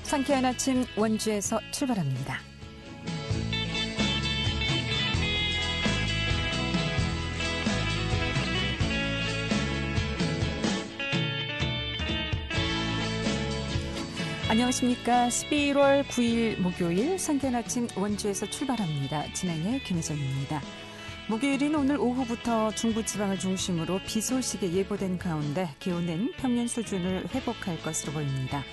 상쾌한 아침 원주에서 출발합니다. 안녕하십니까. 11월 9일 목요일 상쾌한 아침 원주에서 출발합니다. 진행의 김혜정입니다. 목요일인 오늘 오후부터 중부지방을 중심으로 비 소식이 예보된 가운데 기온은 평년 수준을 회복할 것으로 보입니다.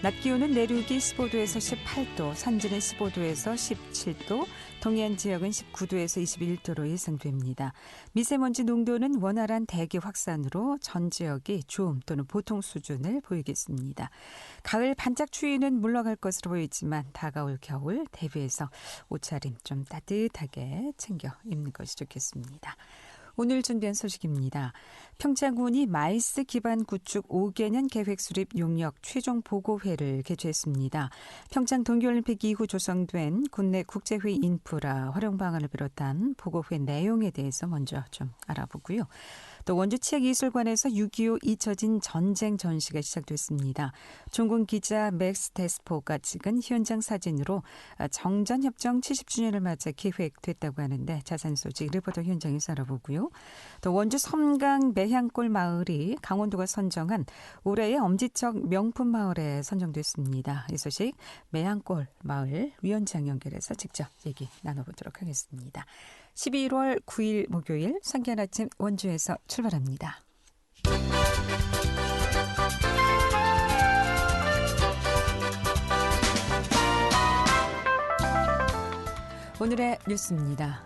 낮 기온은 내륙이 15도에서 18도, 산지는 15도에서 17도, 동해안 지역은 19도에서 21도로 예상됩니다. 미세먼지 농도는 원활한 대기 확산으로 전 지역이 좋음 또는 보통 수준을 보이겠습니다. 가을 반짝 추위는 물러갈 것으로 보이지만 다가올 겨울 대비해서 옷차림 좀 따뜻하게 챙겨 입는 것이 좋겠습니다. 오늘 준비한 소식입니다. 평창군이 마이스 기반 구축 5개년 계획 수립 용역 최종 보고회를 개최했습니다. 평창 동계올림픽 이후 조성된 국내 국제회의 인프라 활용 방안을 비롯한 보고회 내용에 대해서 먼저 좀 알아보고요. 또 원주치약예술관에서 6.25 잊혀진 전쟁 전시가 시작됐습니다. 종군 기자 맥스 데스포가 찍은 현장 사진으로 정전협정 70주년을 맞아 기획됐다고 하는데 자세한 소식 리포터 현장에서 알아보고요. 또 원주 섬강 매향골 마을이 강원도가 선정한 올해의 엄지척 명품 마을에 선정됐습니다. 이 소식 매향골 마을 위원장 연결해서 직접 얘기 나눠보도록 하겠습니다. 11월 9일 목요일 상쾌한 아침 원주에서 출발합니다. 오늘의 뉴스입니다.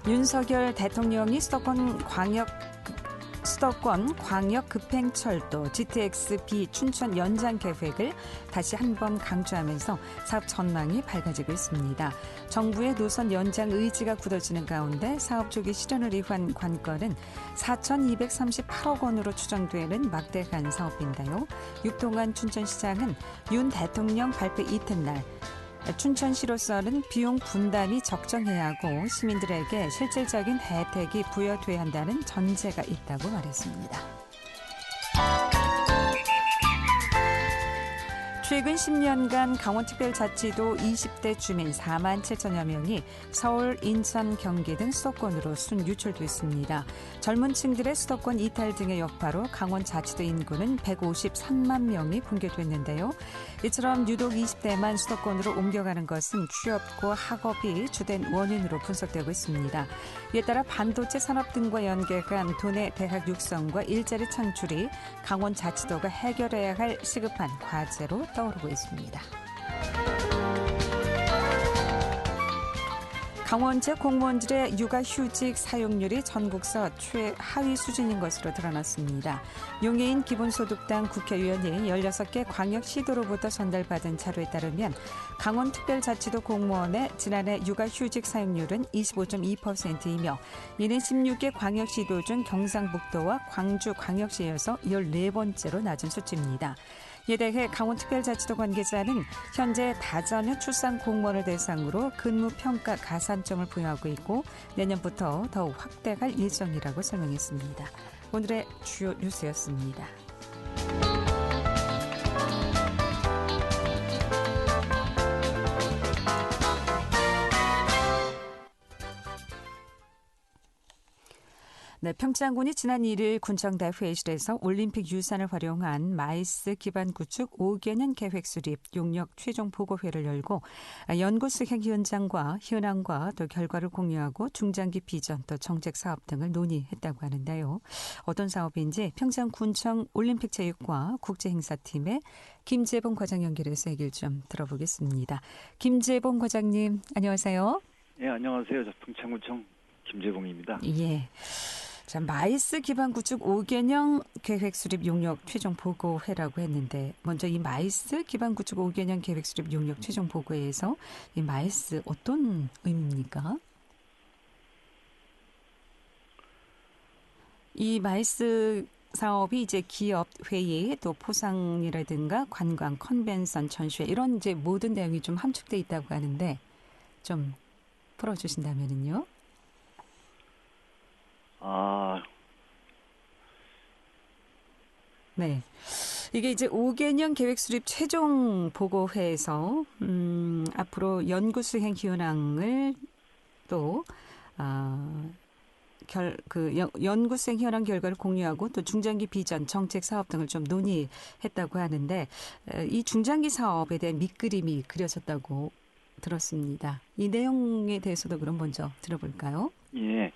윤석열 대통령이 수도권 광역 급행철도 GTX-B 춘천 연장 계획을 다시 한번 강조하면서 사업 전망이 밝아지고 있습니다. 정부의 노선 연장 의지가 굳어지는 가운데 사업 초기 실현을 위한 관건은 4,238억 원으로 추정되는 막대한 사업인데요. 육동안 춘천시장은 윤 대통령 발표 이튿날 춘천시로서는 비용 분담이 적정해야 하고 시민들에게 실질적인 혜택이 부여돼야 한다는 전제가 있다고 말했습니다. 최근 10년간 강원특별자치도 20대 주민 4만 7천여 명이 서울, 인천, 경기 등 수도권으로 순유출됐습니다. 젊은 층들의 수도권 이탈 등의 여파로 강원자치도 인구는 153만 명이 붕괴됐는데요. 이처럼 유독 20대만 수도권으로 옮겨가는 것은 취업과 학업이 주된 원인으로 분석되고 있습니다. 이에 따라 반도체 산업 등과 연계한 도내 대학 육성과 일자리 창출이 강원자치도가 해결해야 할 시급한 과제로 떠오르고 있습니다. 강원제 공무원들의 육아휴직 사용률이 전국서 최하위 수준인 것으로 드러났습니다. 용해인 기본소득당 국회의원이 16개 광역시도로부터 전달받은 자료에 따르면 강원특별자치도 공무원의 지난해 육아휴직 사용률은 25.2%이며 이는 16개 광역시도 중 경상북도와 광주광역시에서 14번째로 낮은 수치입니다. 이에 대해 강원특별자치도 관계자는 현재 다전휴 출산 공무원을 대상으로 근무평가 가산점을 부여하고 있고 내년부터 더욱 확대할 예정이라고 설명했습니다. 오늘의 주요 뉴스였습니다. 네, 평창군이 지난 1일 군청대 회의실에서 올림픽 유산을 활용한 마이스 기반 구축 5개년 계획 수립 용역 최종 보고회를 열고 연구 수행 현장과 현황과 또 결과를 공유하고 중장기 비전 또 정책 사업 등을 논의했다고 하는데요. 어떤 사업인지 평창군청 올림픽체육과 국제행사팀의 김재봉 과장 연결해서 얘기를 좀 들어보겠습니다. 김재봉 과장님, 안녕하세요. 네, 안녕하세요. 저 평창군청 김재봉입니다. 예. 자, 마이스 기반 구축 5개년 계획 수립 용역 최종 보고회라고 했는데 먼저 이 마이스 기반 구축 5개년 계획 수립 용역 최종 보고회에서 이 마이스 어떤 의미입니까? 이 마이스 사업이 이제 기업 회의 또 포상이라든가 관광 컨벤션 전시회 이런 이제 모든 내용이 좀 함축돼 있다고 하는데 좀 풀어주신다면은요. 아, 네. 이게 이제 5개년 계획 수립 최종 보고회에서 앞으로 연구 수행 현황을 또 연구 수행 현황 결과를 공유하고 또 중장기 비전, 정책 사업 등을 좀 논의했다고 하는데 이 중장기 사업에 대한 밑그림이 그려졌다고 들었습니다. 이 내용에 대해서도 그럼 먼저 들어볼까요? 예,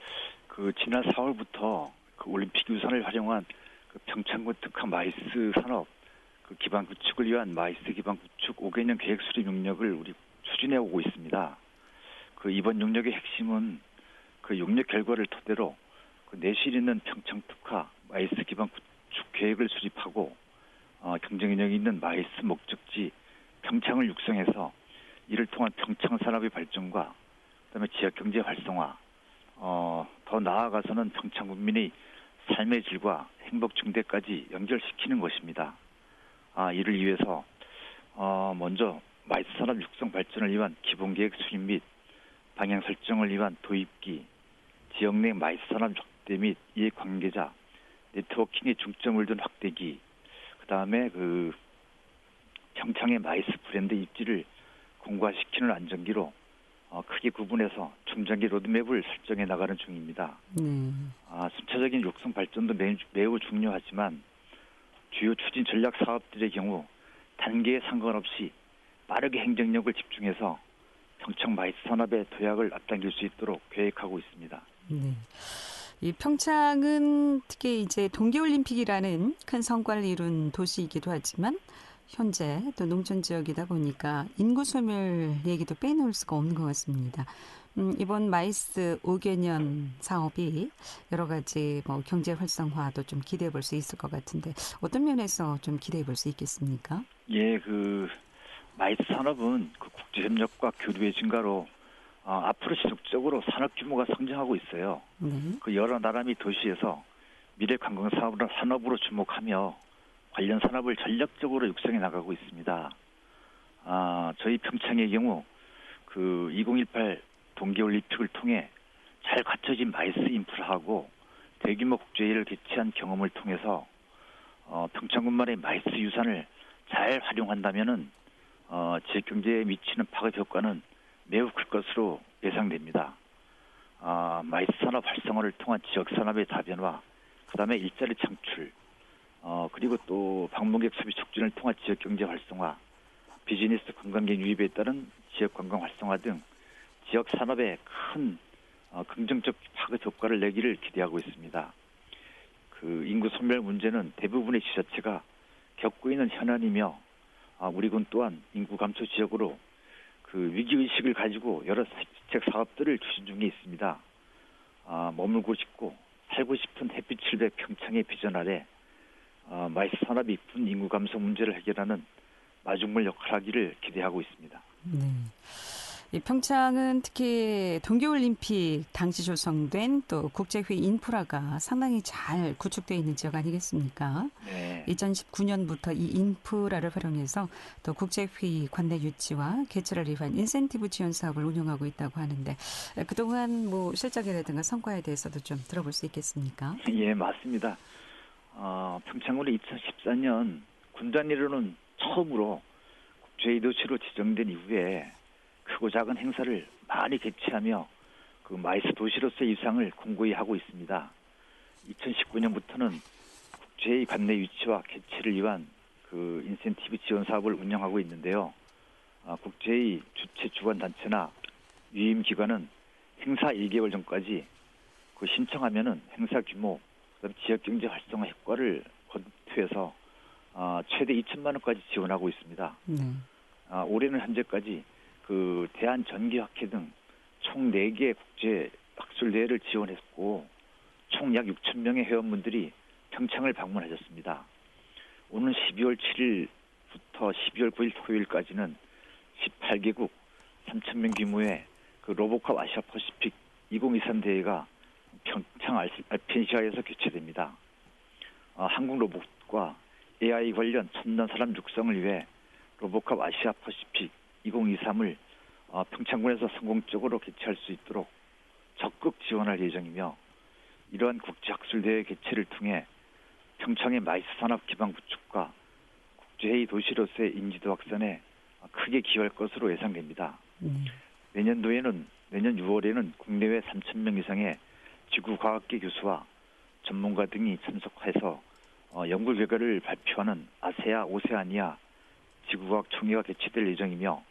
지난 4월부터 올림픽 유산을 활용한 평창군 특화 마이스 산업 기반 구축을 위한 마이스 기반 구축 5개년 계획 수립 용역을 우리 추진해 오고 있습니다. 이번 용역의 핵심은 용역 결과를 토대로 내실 있는 평창 특화 마이스 기반 구축 계획을 수립하고 경쟁력 있는 마이스 목적지 평창을 육성해서 이를 통한 평창 산업의 발전과 그다음에 지역 경제 활성화, 더 나아가서는 평창 국민의 삶의 질과 행복 증대까지 연결시키는 것입니다. 이를 위해서 먼저 마이스 산업 육성 발전을 위한 기본 계획 수립 및 방향 설정을 위한 도입기, 지역 내 마이스 산업 확대 및 이해 관계자 네트워킹에 중점을 둔 확대기, 그다음에 평창의 마이스 브랜드 입지를 공고화시키는 안정기로 크게 구분해서 중장기 로드맵을 설정해 나가는 중입니다. 순차적인 육성 발전도 매우 중요하지만 주요 추진 전략 사업들의 경우 단계에 상관없이 빠르게 행정력을 집중해서 평창 마이스 산업의 도약을 앞당길 수 있도록 계획하고 있습니다. 네. 이 평창은 특히 이제 동계올림픽이라는 큰 성과를 이룬 도시이기도 하지만 현재 또 농촌 지역이다 보니까 인구 소멸 얘기도 빼놓을 수가 없는 것 같습니다. 이번 마이스 5개년 사업이 여러 가지 경제 활성화도 좀 기대해 볼 수 있을 것 같은데 어떤 면에서 좀 기대해 볼 수 있겠습니까? 예, 마이스 산업은 국제 협력과 교류의 증가로 앞으로 지속적으로 산업 규모가 성장하고 있어요. 여러 나라 및 도시에서 미래 관광 산업으로 주목하며 관련 산업을 전략적으로 육성해 나가고 있습니다. 저희 평창의 경우 2018 동계올림픽을 통해 잘 갖춰진 마이스 인프라하고 대규모 국제회의를 개최한 경험을 통해서 평창군만의 마이스 유산을 잘 활용한다면은 지역 경제에 미치는 파급 효과는 매우 클 것으로 예상됩니다. 마이스 산업 활성화를 통한 지역 산업의 다변화, 그다음에 일자리 창출, 그리고 또 방문객 소비 촉진을 통한 지역 경제 활성화, 비즈니스 관광객 유입에 따른 지역 관광 활성화 등 지역 산업에 큰 긍정적 파급 효과를 내기를 기대하고 있습니다. 인구 소멸 문제는 대부분의 지자체가 겪고 있는 현안이며 우리 군 또한 인구 감소 지역으로 위기의식을 가지고 여러 대책 사업들을 추진 중에 있습니다. 머물고 싶고 살고 싶은 햇빛 700 평창의 비전 아래 마이스 산업이 군 인구 감소 문제를 해결하는 마중물 역할을 하기를 기대하고 있습니다. 네. 이 평창은 특히 동계올림픽 당시 조성된 또 국제회의 인프라가 상당히 잘 구축되어 있는 지역 아니겠습니까? 네. 2019년부터 이 인프라를 활용해서 또 국제회의 관내 유치와 개최를 위한 인센티브 지원 사업을 운영하고 있다고 하는데 그동안 실적이라든가 성과에 대해서도 좀 들어볼 수 있겠습니까? 예, 맞습니다. 평창군이 2014년 군 단위로는 처음으로 국제회의 도시로 지정된 이후에 크고 작은 행사를 많이 개최하며 마이스 도시로서의 위상을 공고히 하고 있습니다. 2019년부터는 국제회의 관내 유치와 개최를 위한 인센티브 지원 사업을 운영하고 있는데요. 국제회의 주최 주관 단체나 유임 기관은 행사 1개월 전까지 신청하면은 행사 규모, 그다음 지역 경제 활성화 효과를 검토해서 최대 2천만 원까지 지원하고 있습니다. 올해는 현재까지 대한전기학회 등 총 4개 국제 학술대회를 지원했고 총 약 6천 명의 회원분들이 평창을 방문하셨습니다. 오는 12월 7일부터 12월 9일 토요일까지는 18개국 3천 명 규모의 로보캅 아시아 퍼시픽 2023 대회가 평창 알펜시아에서 개최됩니다. 한국 로봇과 AI 관련 첨단 사람 육성을 위해 로보캅 아시아 퍼시픽 2023을 평창군에서 성공적으로 개최할 수 있도록 적극 지원할 예정이며 이러한 국제학술대회 개최를 통해 평창의 마이스 산업 기반 구축과 국제회의 도시로서의 인지도 확산에 크게 기여할 것으로 예상됩니다. 내년 6월에는 국내외 3,000명 이상의 지구과학계 교수와 전문가 등이 참석해서 연구 결과를 발표하는 아세아 오세아니아 지구과학 총회가 개최될 예정이며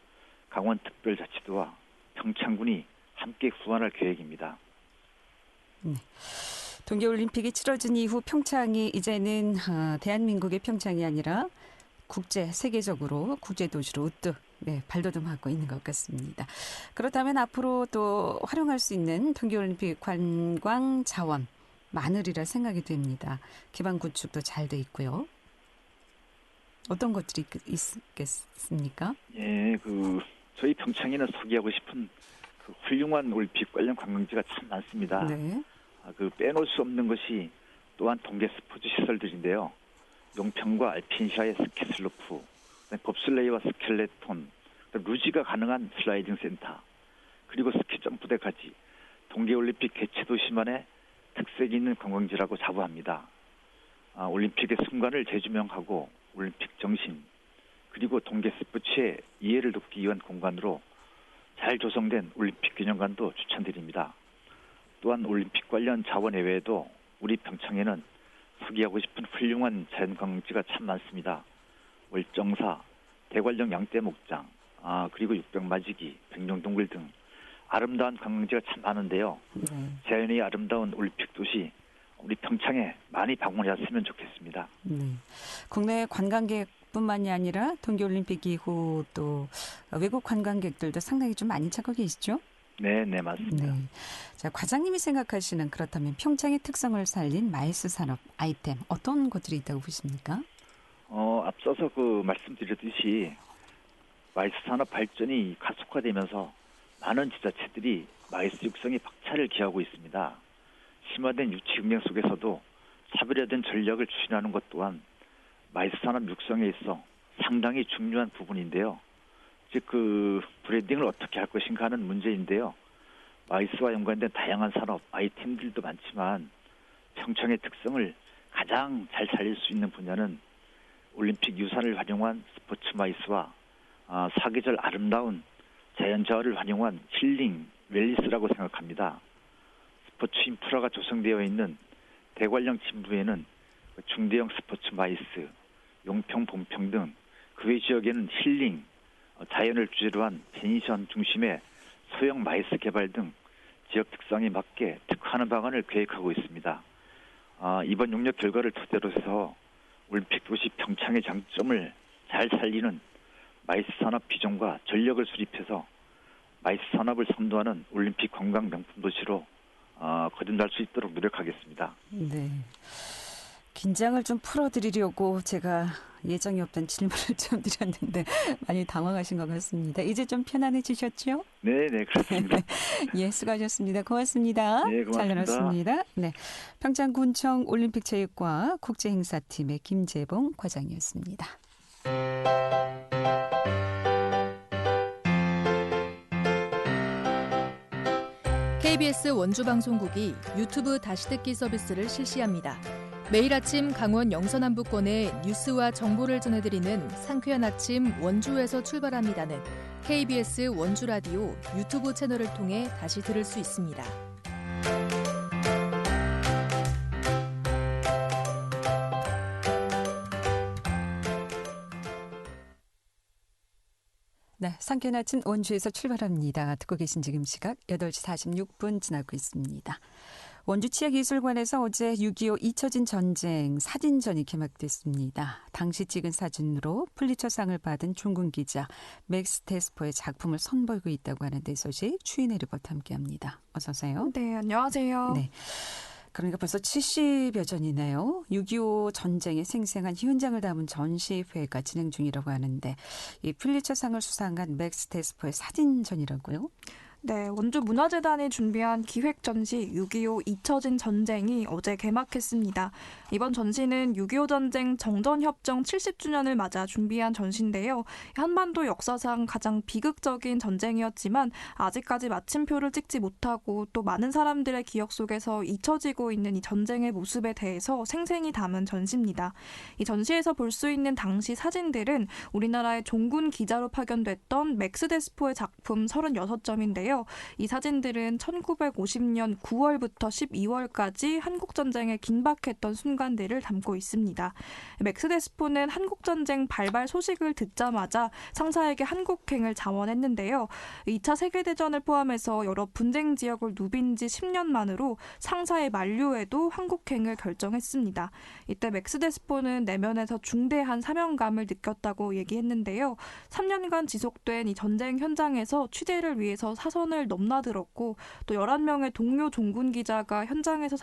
강원특별자치도와 평창군이 함께 후원할 계획입니다. 동계올림픽이 치러진 이후 평창이 이제는 대한민국의 평창이 아니라 세계적으로 국제도시로 우뚝 발돋움하고 있는 것 같습니다. 그렇다면 앞으로 또 활용할 수 있는 동계올림픽 관광 자원 많으리라 생각이 됩니다. 기반 구축도 잘 돼 있고요. 어떤 것들이 있겠습니까? 예, 저희 평창에는 소개하고 싶은 훌륭한 올림픽 관련 관광지가 참 많습니다. 네. 빼놓을 수 없는 것이 또한 동계 스포츠 시설들인데요. 용평과 알핀시아의 스키슬로프, 봅슬레이와 스켈레톤, 루지가 가능한 슬라이딩 센터, 그리고 스키 점프대까지 동계올림픽 개최 도시만의 특색이 있는 관광지라고 자부합니다. 올림픽의 순간을 재조명하고 올림픽 정신, 그리고 동계 스포츠의 이해를 돕기 위한 공간으로 잘 조성된 올림픽 기념관도 추천드립니다. 또한 올림픽 관련 자원 외에도 우리 평창에는 소개하고 싶은 훌륭한 자연관광지가 참 많습니다. 월정사, 대관령 양떼목장, 그리고 육벽마지기, 백령동굴 등 아름다운 관광지가 참 많은데요. 자연이 아름다운 올림픽 도시 우리 평창에 많이 방문하셨으면 좋겠습니다. 국내 관광객뿐만이 아니라 동계올림픽 이후 또 외국 관광객들도 상당히 좀 많이 찾고 계시죠? 네, 맞습니다. 자, 과장님이 생각하시는 그렇다면 평창의 특성을 살린 마이스 산업 아이템 어떤 것들이 있다고 보십니까? 앞서서 말씀드렸듯이 마이스 산업 발전이 가속화되면서 많은 지자체들이 마이스 육성에 박차를 기하고 있습니다. 심화된 유치 경쟁 속에서도 차별화된 전략을 추진하는 것 또한 마이스 산업 육성에 있어 상당히 중요한 부분인데요. 즉 브랜딩을 어떻게 할 것인가 하는 문제인데요. 마이스와 연관된 다양한 산업 아이템들도 많지만 평창의 특성을 가장 잘 살릴 수 있는 분야는 올림픽 유산을 활용한 스포츠 마이스와 사계절 아름다운 자연자원을 활용한 힐링 웰니스라고 생각합니다. 스포츠 인프라가 조성되어 있는 대관령 진부에는 중대형 스포츠 마이스, 용평, 본평 등 그 외 지역에는 힐링, 자연을 주제로 한 펜션 중심의 소형 마이스 개발 등 지역 특성에 맞게 특화하는 방안을 계획하고 있습니다. 이번 용역 결과를 토대로 해서 올림픽 도시 평창의 장점을 잘 살리는 마이스 산업 비전과 전력을 수립해서 마이스 산업을 선도하는 올림픽 관광 명품 도시로 거듭날 수 있도록 노력하겠습니다. 네. 긴장을 좀 풀어드리려고 제가 예정이 없던 질문을 좀 드렸는데 많이 당황하신 것 같습니다. 이제 좀 편안해지셨죠? 네, 그렇습니다. 예, 수고하셨습니다. 고맙습니다. 네, 고맙습니다. 잘 들었습니다. 네, 평창군청 올림픽체육과 국제행사팀의 김재봉 과장이었습니다. KBS 원주방송국이 유튜브 다시 듣기 서비스를 실시합니다. 매일 아침 강원 영서남부권의 뉴스와 정보를 전해드리는 상쾌한 아침 원주에서 출발합니다는 KBS 원주라디오 유튜브 채널을 통해 다시 들을 수 있습니다. 네, 상쾌한 아침 원주에서 출발합니다. 듣고 계신 지금 시각 8시 46분 지나고 있습니다. 원주치아기술관에서 어제 6.25 잊혀진 전쟁 사진전이 개막됐습니다. 당시 찍은 사진으로 풀리처상을 받은 중국 기자 맥스 테스포의 작품을 선보이고 있다고 하는데 소식 추인의 리포터 함께합니다. 어서 오세요. 네, 안녕하세요. 네. 그러니까 벌써 70여 전이네요. 6.25 전쟁의 생생한 현장을 담은 전시회가 진행 중이라고 하는데 이 풀리처상을 수상한 맥스 테스포의 사진전이라고요? 네, 원주문화재단이 준비한 기획전시 6.25 잊혀진 전쟁이 어제 개막했습니다. 이번 전시는 6.25 전쟁 정전협정 70주년을 맞아 준비한 전시인데요. 한반도 역사상 가장 비극적인 전쟁이었지만 아직까지 마침표를 찍지 못하고 또 많은 사람들의 기억 속에서 잊혀지고 있는 이 전쟁의 모습에 대해서 생생히 담은 전시입니다. 이 전시에서 볼 수 있는 당시 사진들은 우리나라의 종군 기자로 파견됐던 맥스 데스포의 작품 36점인데요. 이 사진들은 1950년 9월부터 12월까지 한국전쟁에 긴박했던 순간들을 담고 있습니다. 맥스 데스포는 한국전쟁 발발 소식을 듣자마자 상사에게 한국행을 자원했는데요. 2차 세계대전을 포함해서 여러 분쟁 지역을 누빈 지 10년 만으로 상사의 만류에도 한국행을 결정했습니다. 이때 맥스 데스포는 내면에서 중대한 사명감을 느꼈다고 얘기했는데요. 3년간 지속된 이 전쟁 현장에서 취재를 위해서 사선을 넘나들었고 또 11명의 동료 종군 기자가 현장에서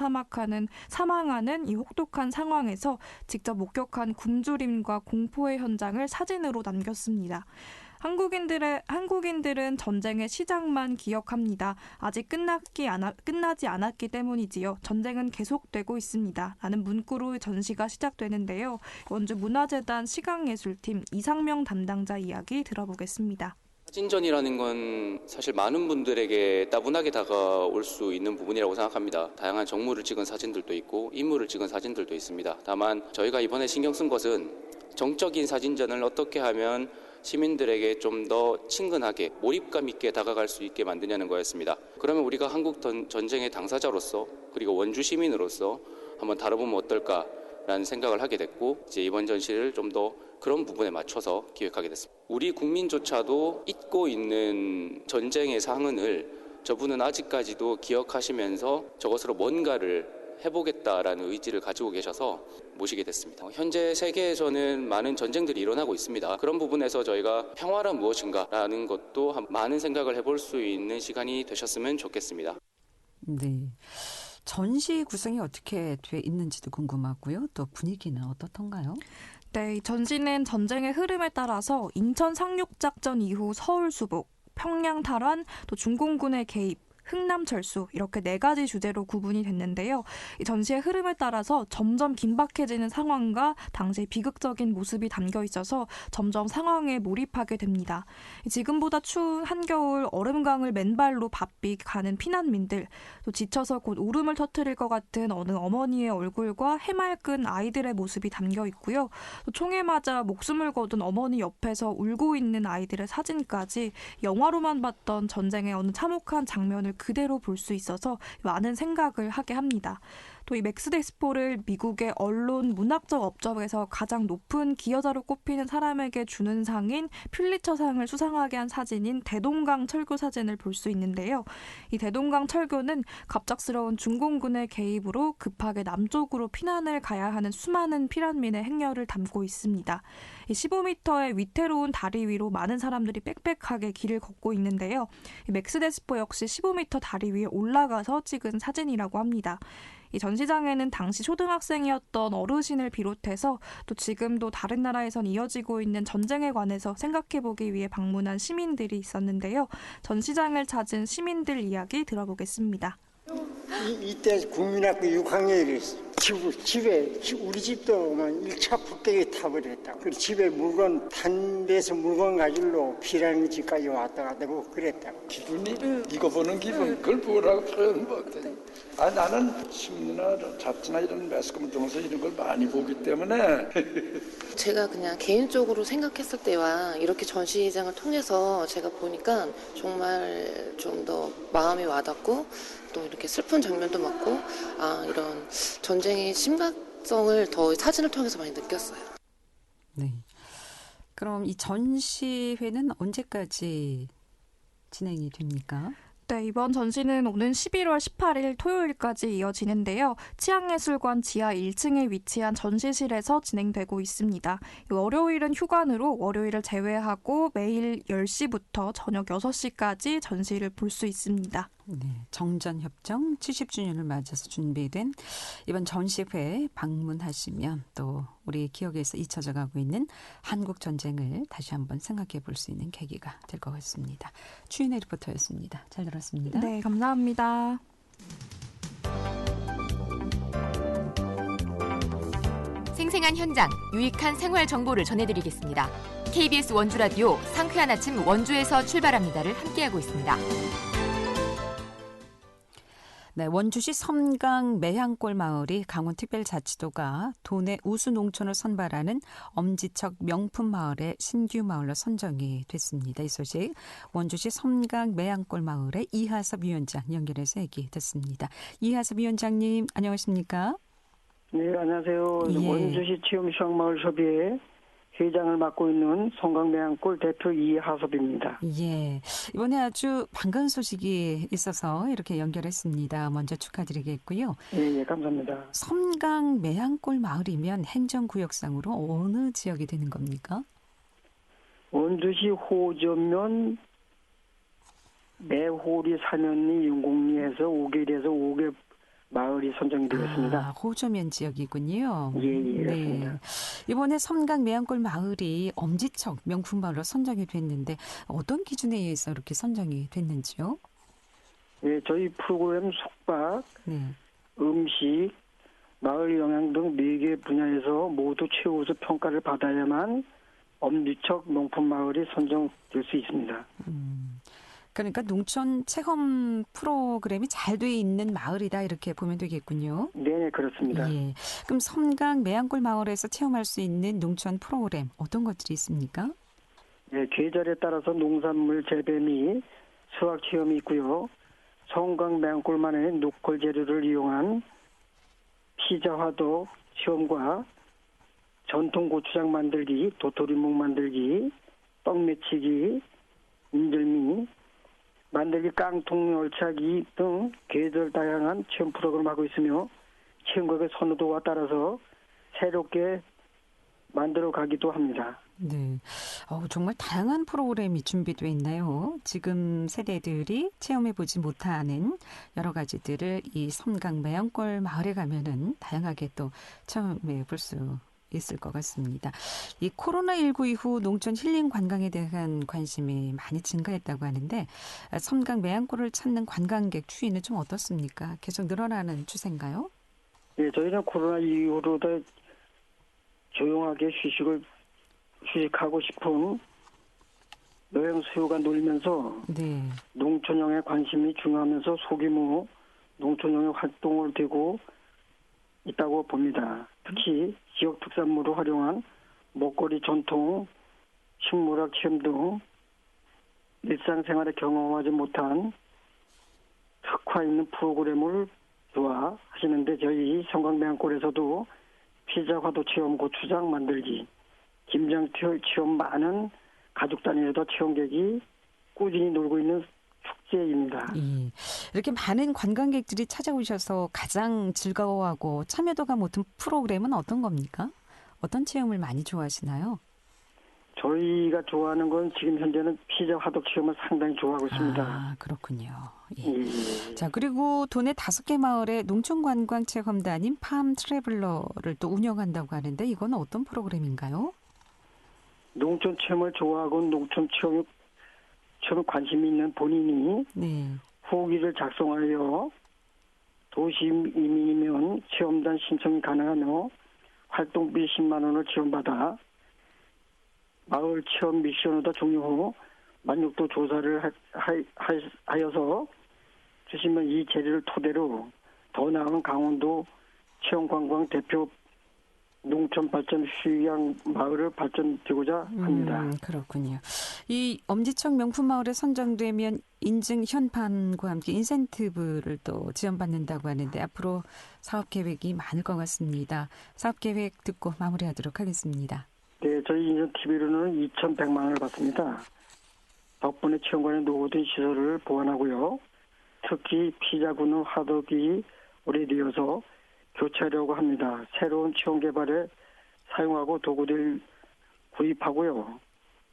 사망하는 이 혹독한 상황에서 직접 목격한 굶주림과 공포의 현장을 사진으로 남겼습니다. 한국인들은 전쟁의 시작만 기억합니다. 아직 끝나지 않았기 때문이지요. 전쟁은 계속되고 있습니다. 라는 문구로 전시가 시작되는데요. 원주문화재단 시각예술팀 이상명 담당자 이야기 들어보겠습니다. 사진전이라는 건 사실 많은 분들에게 따분하게 다가올 수 있는 부분이라고 생각합니다. 다양한 정물을 찍은 사진들도 있고 인물을 찍은 사진들도 있습니다. 다만 저희가 이번에 신경 쓴 것은 정적인 사진전을 어떻게 하면 시민들에게 좀 더 친근하게 몰입감 있게 다가갈 수 있게 만드냐는 거였습니다. 그러면 우리가 한국 전쟁의 당사자로서 그리고 원주 시민으로서 한번 다뤄보면 어떨까라는 생각을 하게 됐고 이제 이번 전시를 좀 더 그런 부분에 맞춰서 기획하게 됐습니다. 우리 국민조차도 잊고 있는 전쟁의 상흔을 저분은 아직까지도 기억하시면서 저것으로 뭔가를 해보겠다라는 의지를 가지고 계셔서 모시게 됐습니다. 현재 세계에서는 많은 전쟁들이 일어나고 있습니다. 그런 부분에서 저희가 평화란 무엇인가라는 것도 많은 생각을 해볼 수 있는 시간이 되셨으면 좋겠습니다. 네. 전시 구성이 어떻게 돼 있는지도 궁금하고요. 또 분위기는 어떻던가요? 네, 전시는 전쟁의 흐름에 따라서 인천 상륙작전 이후 서울 수복, 평양 탈환, 또 중공군의 개입, 흥남 철수 이렇게 4가지 주제로 구분이 됐는데요. 이 전시의 흐름에 따라서 점점 긴박해지는 상황과 당시의 비극적인 모습이 담겨 있어서 점점 상황에 몰입하게 됩니다. 지금보다 추운 한겨울 얼음강을 맨발로 바삐 가는 피난민들, 또 지쳐서 곧 울음을 터뜨릴 것 같은 어느 어머니의 얼굴과 해맑은 아이들의 모습이 담겨 있고요. 또 총에 맞아 목숨을 거둔 어머니 옆에서 울고 있는 아이들의 사진까지 영화로만 봤던 전쟁의 어느 참혹한 장면을 그대로 볼 수 있어서 많은 생각을 하게 합니다. 또 이 맥스 데스포를 미국의 언론 문학적 업적에서 가장 높은 기여자로 꼽히는 사람에게 주는 상인 퓰리처상을 수상하게 한 사진인 대동강 철교 사진을 볼 수 있는데요. 이 대동강 철교는 갑작스러운 중공군의 개입으로 급하게 남쪽으로 피난을 가야 하는 수많은 피난민의 행렬을 담고 있습니다. 이 15m의 위태로운 다리 위로 많은 사람들이 빽빽하게 길을 걷고 있는데요. 이 맥스 데스포 역시 15m 다리 위에 올라가서 찍은 사진이라고 합니다. 이 전시장에는 당시 초등학생이었던 어르신을 비롯해서 또 지금도 다른 나라에선 이어지고 있는 전쟁에 관해서 생각해보기 위해 방문한 시민들이 있었는데요. 전시장을 찾은 시민들 이야기 들어보겠습니다. 이때 국민학교 6학년이랬어. 집에 우리 집도만 1차 폭격이 타버렸다. 그 집에 물건 한 데서 물건 가지러 피라는 집까지 왔다 갔다 하고 그랬다. 기분이 이거 보는 기분 그걸 뭐라고 표현 못해. 나는 신문이나 잡지나 이런 매스컴을 통해서 이런 걸 많이 보기 때문에 제가 그냥 개인적으로 생각했을 때와 이렇게 전시장을 통해서 제가 보니까 정말 좀 더 마음이 와닿고 또 이렇게 슬픈 장면도 많고 이런 전쟁의 심각성을 더 사진을 통해서 많이 느꼈어요. 네. 그럼 이 전시회는 언제까지 진행이 됩니까? 네, 이번 전시는 오는 11월 18일 토요일까지 이어지는데요. 치앙예술관 지하 1층에 위치한 전시실에서 진행되고 있습니다. 월요일은 휴관으로 월요일을 제외하고 매일 10시부터 저녁 6시까지 전시를 볼 수 있습니다. 네, 정전협정 70주년을 맞아서 준비된 이번 전시회 방문하시면 또 우리 기억에서 잊혀져 가고 있는 한국 전쟁을 다시 한번 생각해 볼 수 있는 계기가 될 것 같습니다. 추인혜 리포터였습니다. 잘 들었습니다. 네, 감사합니다. 생생한 현장, 유익한 생활 정보를 전해드리겠습니다. KBS 원주라디오 상쾌한 아침 원주에서 출발합니다를 함께하고 있습니다. 네, 원주시 섬강 매향골 마을이 강원특별자치도가 도내 우수 농촌을 선발하는 엄지척 명품 마을의 신규 마을로 선정이 됐습니다. 이 소식 원주시 섬강 매향골 마을의 이하섭 위원장 연결해서 얘기 듣습니다. 이하섭 위원장님 안녕하십니까? 네, 안녕하세요. 예. 원주시 체험시장마을협의회 회장을 맡고 있는 송강매향골 대표 이하섭입니다. 예, 이번에 아주 반가운 소식이 있어서 이렇게 연결했습니다. 먼저 축하드리겠고요. 예, 감사합니다. 섬강 매향골 마을이면 행정구역상으로 어느 지역이 되는 겁니까? 원주시 호전면 매호리 사면리 윤곡리에서 5개에서 5개 마을이 선정이 되었습니다. 호저면 지역이군요. 예, 그렇습니다. 이번에 섬강 매향골 마을이 엄지척 명품 마을로 선정이 됐는데 어떤 기준에 의해서 이렇게 선정이 됐는지요? 예, 저희 프로그램 숙박, 음식, 마을 영양 등 4개 분야에서 모두 최우수 평가를 받아야만 엄지척 명품 마을이 선정될 수 있습니다. 그러니까 농촌 체험 프로그램이 잘 돼 있는 마을이다 이렇게 보면 되겠군요. 네, 그렇습니다. 예. 그럼 섬강 매향골 마을에서 체험할 수 있는 농촌 프로그램 어떤 것들이 있습니까? 예, 계절에 따라서 농산물 재배 및 수확 체험이 있고요. 섬강 매향골만의 노컬 재료를 이용한 피자 화덕 체험과 전통 고추장 만들기, 도토리묵 만들기, 떡 매치기, 인절미, 만들기 깡통 열차기 등 계절 다양한 체험 프로그램을 하고 있으며 체험객의 선호도와 따라서 새롭게 만들어 가기도 합니다. 네, 정말 다양한 프로그램이 준비되어 있나요? 지금 세대들이 체험해보지 못하는 여러 가지들을 이 섬강 매향골 마을에 가면은 다양하게 또 체험해볼 수 있을 것 같습니다. 이 코로나19 이후 농촌 힐링 관광에 대한 관심이 많이 증가했다고 하는데 섬강 매향골을 찾는 관광객 추이는 좀 어떻습니까? 계속 늘어나는 추세인가요? 네, 저희는 코로나 이후로 더 조용하게 휴식하고 싶은 여행 수요가 놀면서 농촌형의 관심이 중요하면서 소규모 농촌형의 활동을 되고 있다고 봅니다. 특히 지역 특산물을 활용한 먹거리 전통, 식물학 체험 등 일상생활에 경험하지 못한 특화 있는 프로그램을 좋아하시는데 저희 섬강매향골에서도 피자 화도 체험, 고추장 만들기, 김장 체험 많은 가족 단위로도 체험객이 꾸준히 놀고 있는 축제입니다. 예. 이렇게 많은 관광객들이 찾아오셔서 가장 즐거워하고 참여도가 높은 프로그램은 어떤 겁니까? 어떤 체험을 많이 좋아하시나요? 저희가 좋아하는 건 지금 현재는 피자 화덕 체험을 상당히 좋아하고 있습니다. 아, 그렇군요. 예. 자, 그리고 도내 5개 마을에 농촌관광체험단인 팜 트래블러를 또 운영한다고 하는데 이건 어떤 프로그램인가요? 농촌 체험을 좋아하고 농촌 체험에 관심이 있는 본인이 후기를 작성하여 도시 이민이면 체험단 신청이 가능하며 활동비 10만 원을 지원받아 마을 체험 미션으로 종료 후 만족도 조사를 하여서 주시면 이 재료를 토대로 더 나은 강원도 체험관광 대표 농촌발전 휴양 마을을 발전되고자 합니다. 그렇군요. 이 엄지척 명품 마을에 선정되면 인증 현판과 함께 인센티브를 또 지원받는다고 하는데 앞으로 사업 계획이 많을 것 같습니다. 사업 계획 듣고 마무리하도록 하겠습니다. 네, 저희 인센티브로는 2,100만 원을 받습니다. 덕분에 체험관의 노후된 시설을 보완하고요. 특히 피자군은 화덕이 오래되어서 교체하려고 합니다. 새로운 체험 개발에 사용하고 도구들 구입하고요.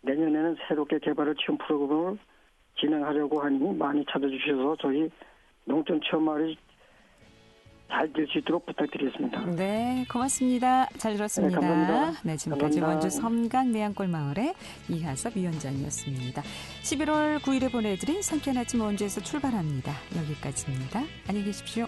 내년에는 새롭게 개발할 체험 프로그램을 진행하려고 하니 많이 찾아주셔서 저희 농촌체험마을이 잘 될 수 있도록 부탁드리겠습니다. 네, 고맙습니다. 잘 들었습니다. 네, 감사합니다. 네, 지금까지 감사합니다. 원주 섬강 내양골마을의 이하섭 위원장이었습니다. 11월 9일에 보내드린 상쾌한 아침 원주에서 출발합니다. 여기까지입니다. 안녕히 계십시오.